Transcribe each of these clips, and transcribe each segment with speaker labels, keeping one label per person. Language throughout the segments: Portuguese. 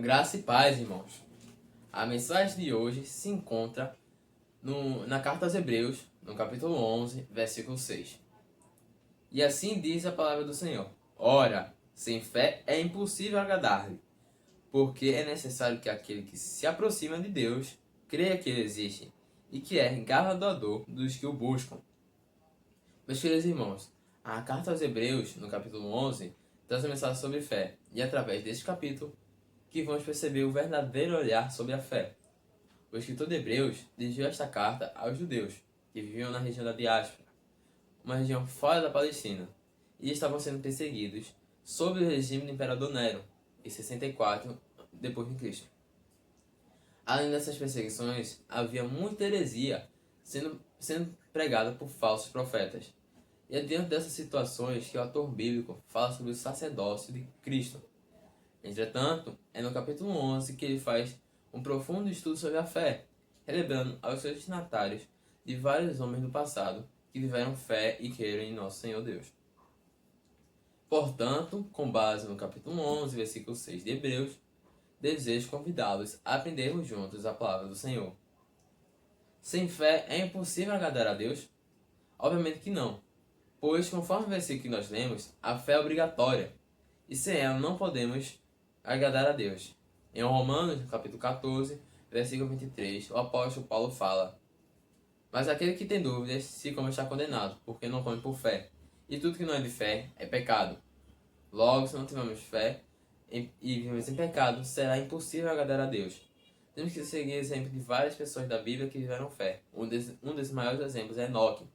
Speaker 1: Graça e paz, irmãos. A mensagem de hoje se encontra na carta aos Hebreus, no capítulo 11, versículo 6. E assim diz a palavra do Senhor: Ora, sem fé é impossível agradar-lhe, porque é necessário que aquele que se aproxima de Deus creia que ele existe e que é galardoador dos que o buscam. Meus queridos irmãos, a carta aos Hebreus, no capítulo 11, traz uma mensagem sobre fé, e é através deste capítulo que vamos perceber o verdadeiro olhar sobre a fé. O escritor de Hebreus dirigiu esta carta aos judeus que viviam na região da diáspora, uma região fora da Palestina, e estavam sendo perseguidos sob o regime do imperador Nero, em 64 d.C. Além dessas perseguições, havia muita heresia sendo pregada por falsos profetas. E é diante dessas situações que o autor bíblico fala sobre o sacerdócio de Cristo. Entretanto, é no capítulo 11 que ele faz um profundo estudo sobre a fé, relembrando aos seus destinatários de vários homens do passado que tiveram fé e creram em nosso Senhor Deus. Portanto, com base no capítulo 11, versículo 6 de Hebreus, desejo convidá-los a aprendermos juntos a palavra do Senhor. Sem fé é impossível agradar a Deus? Obviamente que não, pois, conforme o versículo que nós lemos, a fé é obrigatória, e sem ela não podemos agradar a Deus. Em Romanos, capítulo 14, versículo 23, o apóstolo Paulo fala: Mas aquele que tem dúvidas, se come está condenado, porque não come por fé. E tudo que não é de fé é pecado. Logo, se não tivermos fé e vivemos em pecado, será impossível agradar a Deus. Temos que seguir o exemplo de várias pessoas da Bíblia que tiveram fé. Um dos maiores exemplos é Enoque,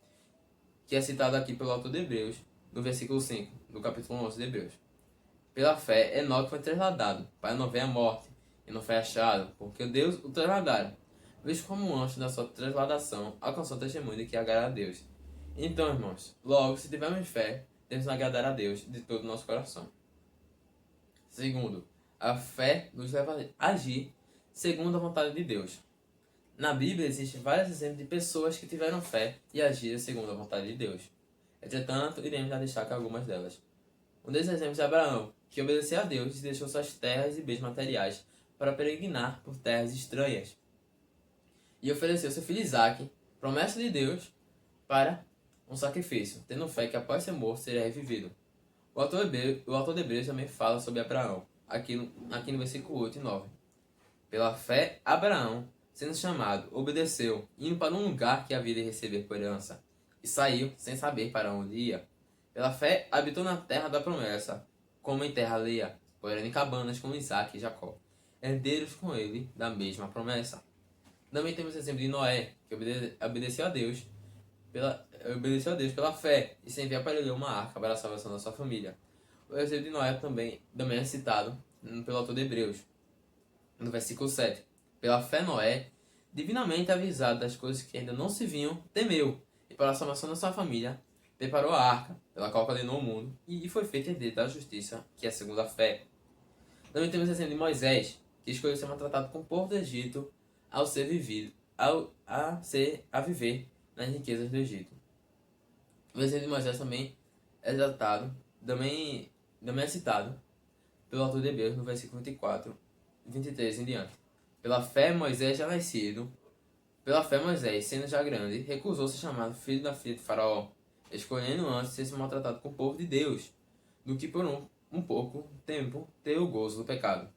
Speaker 1: que é citado aqui pelo autor de Hebreus, no versículo 5, do capítulo 11 de Hebreus. Pela fé, Enoque foi trasladado, para não ver a morte, e não foi achado, porque Deus o trasladara. Visto como um anjo da sua transladação alcançou o testemunho de que agrada a Deus. Então, irmãos, logo, se tivermos fé, devemos agradar a Deus de todo o nosso coração. Segundo, a fé nos leva a agir segundo a vontade de Deus. Na Bíblia existem vários exemplos de pessoas que tiveram fé e agiram segundo a vontade de Deus. Entretanto, iremos já destacar algumas delas. Um desses exemplos é Abraão, que obedeceu a Deus e deixou suas terras e bens materiais para peregrinar por terras estranhas. E ofereceu seu filho Isaque, promessa de Deus, para um sacrifício, tendo fé que após ser morto seria revivido. O autor de Hebreus também fala sobre Abraão, aqui no versículo 8 e 9. Pela fé, Abraão, sendo chamado, obedeceu, indo para um lugar que havia de receber por herança, e saiu sem saber para onde ia. Pela fé, habitou na terra da promessa, como em terra alheia, porém em cabanas com Isaque e Jacó, herdeiros com ele da mesma promessa. Também temos o exemplo de Noé, que obedeceu a Deus pela fé, e se enviar para ele uma arca para a salvação da sua família. O exemplo de Noé também é citado pelo autor de Hebreus, no versículo 7. Pela fé, Noé, divinamente avisado das coisas que ainda não se viam, temeu, e para a salvação da sua família, preparou a arca, pela qual condenou o mundo, e foi feito herdeiro da justiça, que é segundo a fé. Também temos o exemplo de Moisés, que escolheu ser maltratado com o povo do Egito a viver nas riquezas do Egito. O exemplo de Moisés também é citado pelo autor de Hebreus no versículo 24, 23 em diante. Pela fé, Moisés, sendo já grande, recusou ser chamado filho da filha de Faraó, escolhendo antes ser maltratado com o povo de Deus, do que por um pouco tempo ter o gozo do pecado.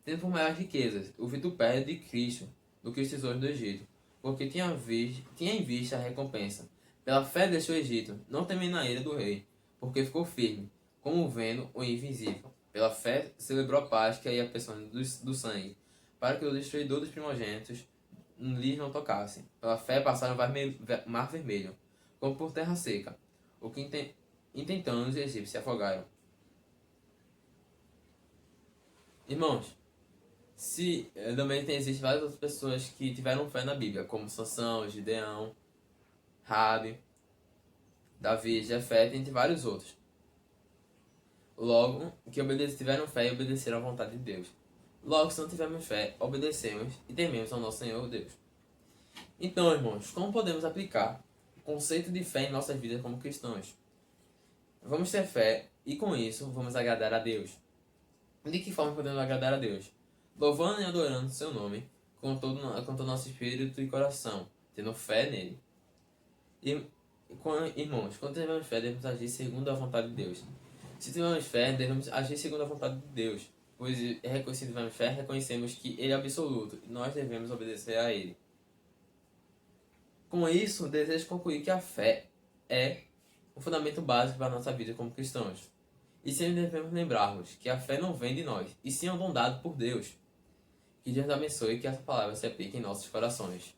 Speaker 1: Tendo por maiores riquezas o vitupério de Cristo do que os tesouros do Egito, porque tinha em vista a recompensa. Pela fé deixou o Egito, não temendo a ira do rei, porque ficou firme, como vendo o invisível. Pela fé celebrou a Páscoa e a pessoa do sangue, para que o destruidor dos primogênitos lhes não tocasse. Pela fé passaram o mar vermelho, como por terra seca, o que intentando os egípcios se afogaram. Irmãos, também existem várias outras pessoas que tiveram fé na Bíblia, como Sansão, Gideão, Rabi, Davi, Jefé, entre vários outros. Logo, que tiveram fé e obedeceram à vontade de Deus. Logo, se não tivermos fé, obedecemos e tememos ao nosso Senhor Deus. Então, irmãos, como podemos aplicar o conceito de fé em nossas vidas como cristãos? Vamos ter fé e, com isso, vamos agradar a Deus. De que forma podemos agradar a Deus? louvando e adorando seu nome com todo o nosso espírito e coração, tendo fé nele. Irmãos, quando tivermos fé, devemos agir segundo a vontade de Deus. Se tivermos fé, devemos agir segundo a vontade de Deus, pois se tivermos fé, reconhecemos que Ele é absoluto e nós devemos obedecer a Ele. Com isso, desejo concluir que a fé é o fundamento básico para a nossa vida como cristãos. E sempre devemos lembrarmos que a fé não vem de nós, e sim é um dom dado por Deus. Que Deus abençoe e que essa palavra se aplique em nossos corações.